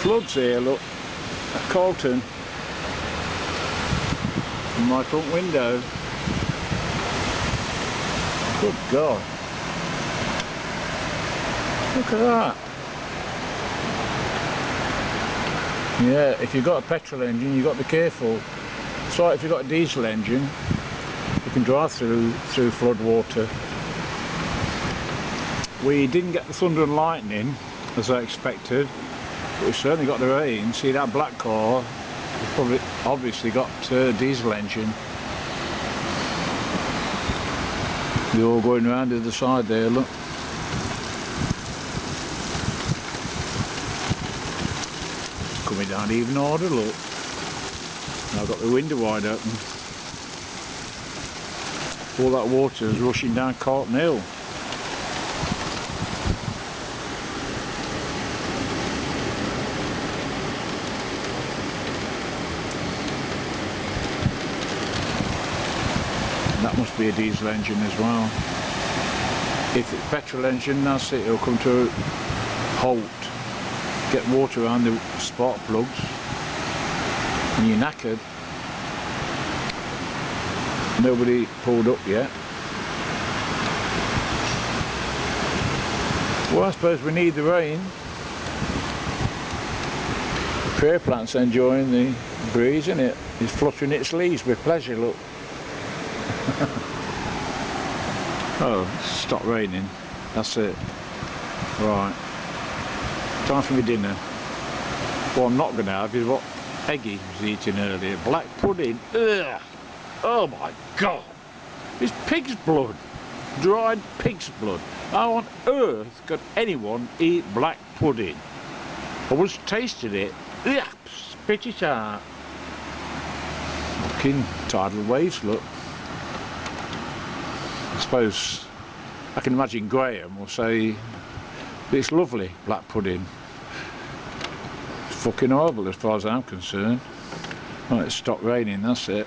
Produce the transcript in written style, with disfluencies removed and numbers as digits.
Floods here, look, at Colton, from my front window. Good God. Look at that. Yeah, if you've got a petrol engine, you've got to be careful. It's right if you've got a diesel engine, you can drive through flood water. We didn't get the thunder and lightning as I expected, but we certainly got the rain. See that black car? It's probably obviously got a diesel engine. They're all going around to the side there, look. Coming down even harder, look. I've got the window wide open. All that water is rushing down Carlton Hill. That must be a diesel engine as well. If it's a petrol engine, that's it, it'll come to a halt. Get water around the spark plugs and you're knackered. Nobody pulled up yet. Well, I suppose we need the rain. The prayer plant's enjoying the breeze, isn't it? It's fluttering its leaves with pleasure, look. Oh, it's stopped raining. That's it. Right. Time for my dinner. What I'm not going to have is what Peggy was eating earlier. Black pudding. Ugh. Oh my God. It's pig's blood. Dried pig's blood. How on earth could anyone eat black pudding? I was tasting it. Ugh. Spit it out. Fucking tidal waves, look. I suppose I can imagine Graham will say it's lovely, black pudding. It's fucking horrible as far as I'm concerned. Right, it's stopped raining, that's it.